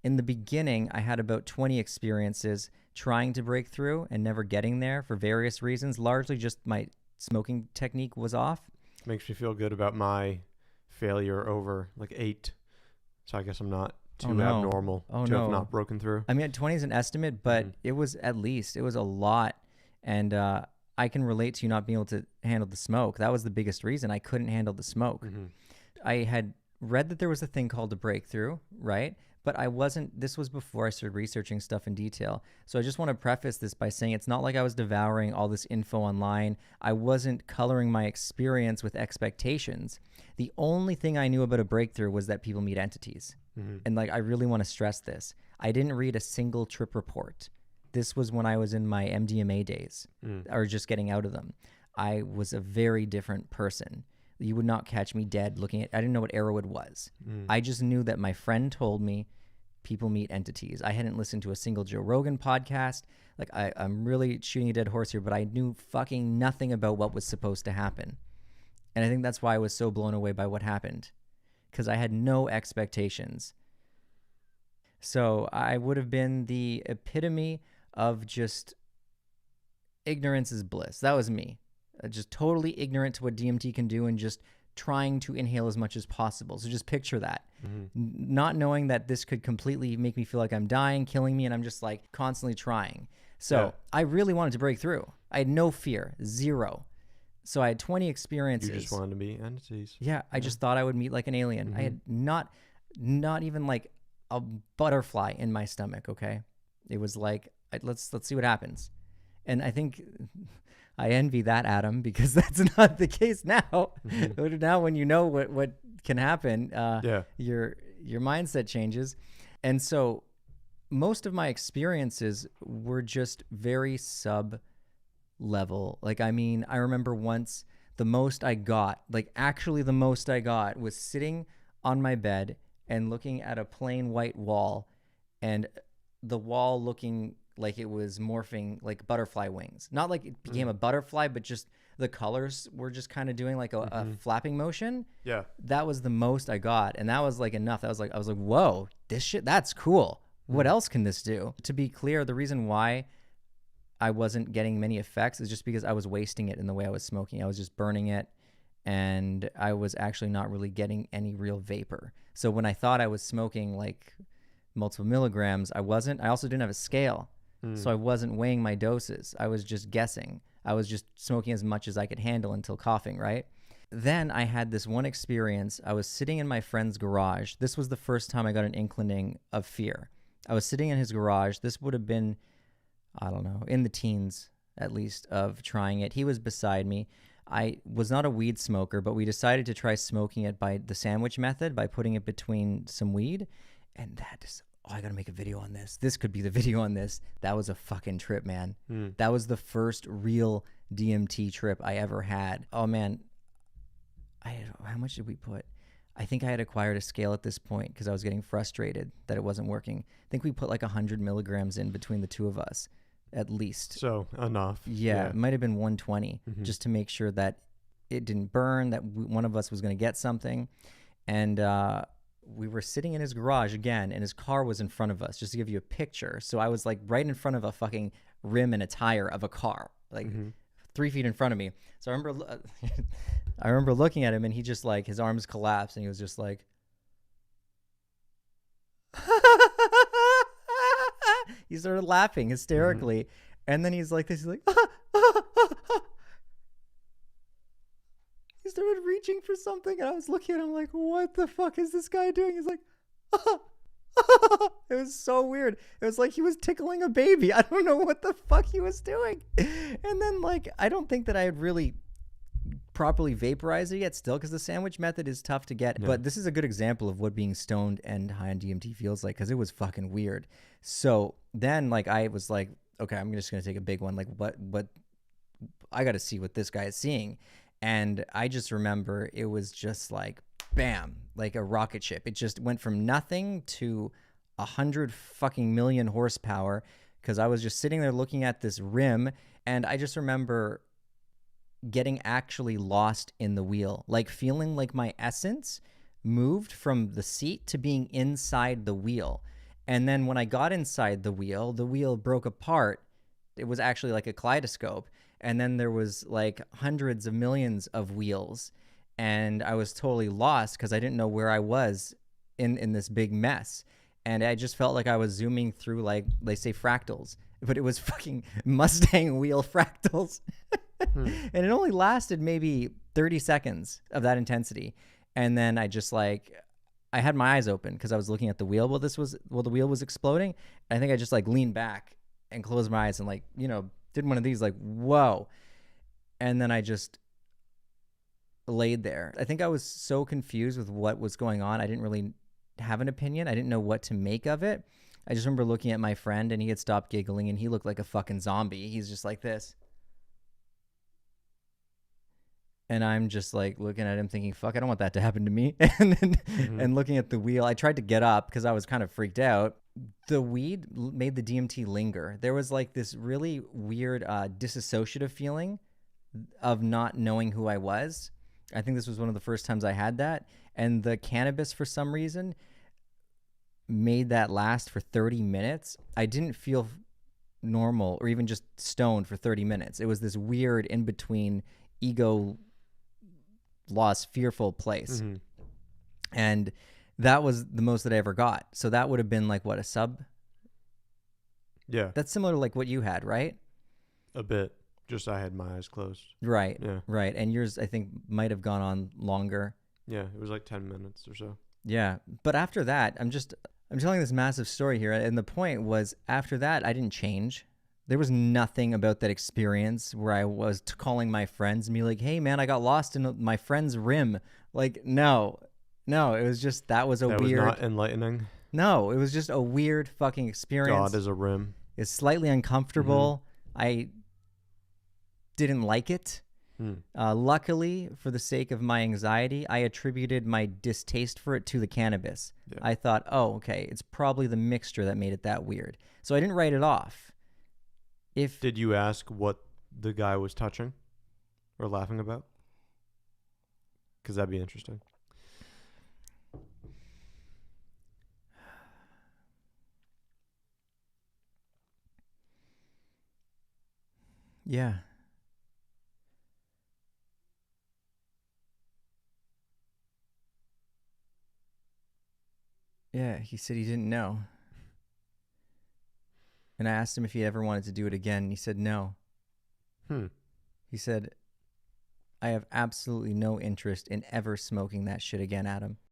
In the beginning, I had about 20 experiences trying to break through and never getting there for various reasons. Largely just my smoking technique was off. Makes me feel good about my failure over like 8. So I guess I'm not too abnormal to have not broken through. I mean, 20 is an estimate, but it was a lot. And I can relate to you not being able to handle the smoke. That was the biggest reason I couldn't handle the smoke. I had read that there was a thing called a breakthrough, right? But this was before I started researching stuff in detail. So I just want to preface this by saying it's not like I was devouring all this info online. I wasn't coloring my experience with expectations. The only thing I knew about a breakthrough was that people meet entities. And like, I really want to stress this. I didn't read a single trip report. This was when I was in my MDMA days or just getting out of them. I was a very different person. You would not catch me dead looking at, I didn't know what Arrowwood was. I just knew that my friend told me people meet entities. I hadn't listened to a single Joe Rogan podcast. Like I'm really shooting a dead horse here, but I knew fucking nothing about what was supposed to happen. And I think that's why I was so blown away by what happened, because I had no expectations. So I would have been the epitome of just ignorance is bliss. That was me. Just totally ignorant to what DMT can do and just trying to inhale as much as possible. So just picture that. Not knowing that this could completely make me feel like I'm dying, killing me, and I'm just like constantly trying. So I really wanted to break through. I had no fear, zero. So I had 20 experiences. You just wanted to be entities. Yeah, I just thought I would meet like an alien. I had not even like a butterfly in my stomach, okay? It was like, let's see what happens. And I think I envy that, Adam, because that's not the case now. Now when you know what can happen, your mindset changes. And so most of my experiences were just very sub-level. Like, I mean, I remember once the most I got was sitting on my bed and looking at a plain white wall, and the wall looking like it was morphing like butterfly wings. Not like it became a butterfly, but just the colors were just kind of doing like a flapping motion. Yeah. That was the most I got. And that was like enough. I was like, whoa, this shit, that's cool. What else can this do? To be clear, the reason why I wasn't getting many effects is just because I was wasting it in the way I was smoking. I was just burning it, and I was actually not really getting any real vapor. So when I thought I was smoking like multiple milligrams, I wasn't. I also didn't have a scale. So I wasn't weighing my doses. I was just guessing. I was just smoking as much as I could handle until coughing, right? Then I had this one experience. I was sitting in my friend's garage. This was the first time I got an inclining of fear. I was sitting in his garage. This would have been, I don't know, in the teens at least, of trying it. He was beside me. I was not a weed smoker, but we decided to try smoking it by the sandwich method, by putting it between some weed. And that is, I gotta make a video on this. This could be the video on this. That was a fucking trip, man. That was the first real DMT trip I ever had. Oh man, how much did we put? I think I had acquired a scale at this point because I was getting frustrated that it wasn't working. I think we put like 100 milligrams in between the two of us, at least. So enough. Yeah. It might have been 120 just to make sure that it didn't burn, that one of us was going to get something. And we were sitting in his garage again, and his car was in front of us, just to give you a picture. So I was like right in front of a fucking rim and a tire of a car, like 3 feet in front of me. So I remember looking at him, and he just like, his arms collapsed, and he was just like, he started laughing hysterically. And then he's like this, he's like, he started reaching for something, and I was looking at him like, what the fuck is this guy doing? He's like, it was so weird. It was like he was tickling a baby. I don't know what the fuck he was doing. And then like, I don't think that I had really properly vaporized it yet still, because the sandwich method is tough to get. But this is a good example of what being stoned and high on DMT feels like, because it was fucking weird. So then like, I was like, okay, I'm just going to take a big one. Like what I got to see what this guy is seeing. And I just remember it was just like, bam, like a rocket ship. It just went from nothing to 100 fucking million horsepower, because I was just sitting there looking at this rim, and I just remember getting actually lost in the wheel, like feeling like my essence moved from the seat to being inside the wheel. And then when I got inside the wheel broke apart. It was actually like a kaleidoscope. And then there was like hundreds of millions of wheels. And I was totally lost because I didn't know where I was in this big mess. And I just felt like I was zooming through, like, they say fractals, but it was fucking Mustang wheel fractals. And it only lasted maybe 30 seconds of that intensity. And then I just like, I had my eyes open because I was looking at the wheel while the wheel was exploding. And I think I just like leaned back and closed my eyes and like, you know, did one of these like, whoa. And then I just laid there. I think I was so confused with what was going on. I didn't really have an opinion. I didn't know what to make of it. I just remember looking at my friend and he had stopped giggling and he looked like a fucking zombie. He's just like this. And I'm just like looking at him thinking, fuck, I don't want that to happen to me. And then and looking at the wheel, I tried to get up because I was kind of freaked out. The weed made the DMT linger. There was like this really weird disassociative feeling of not knowing who I was. I think this was one of the first times I had that. And the cannabis, for some reason, made that last for 30 minutes. I didn't feel normal or even just stoned for 30 minutes. It was this weird in-between ego lost, fearful place. And that was the most that I ever got. So that would have been like, what, a sub? Yeah. That's similar to like what you had, right? A bit. Just I had my eyes closed. Right. Yeah. Right. And yours, I think, might have gone on longer. Yeah. It was like 10 minutes or so. Yeah. But after that, I'm telling this massive story here. And the point was, after that, I didn't change. There was nothing about that experience where I was calling my friends and be like, hey, man, I got lost in my friend's rim. Like, no, it was just, that was weird. That was not enlightening. No, it was just a weird fucking experience. God is a rim. It's slightly uncomfortable. I didn't like it. Luckily, for the sake of my anxiety, I attributed my distaste for it to the cannabis. Yeah. I thought, oh, okay, it's probably the mixture that made it that weird. So I didn't write it off. Did you ask what the guy was touching or laughing about? Because that'd be interesting. Yeah. Yeah, he said he didn't know. And I asked him if he ever wanted to do it again, and he said no. He said, I have absolutely no interest in ever smoking that shit again, Adam.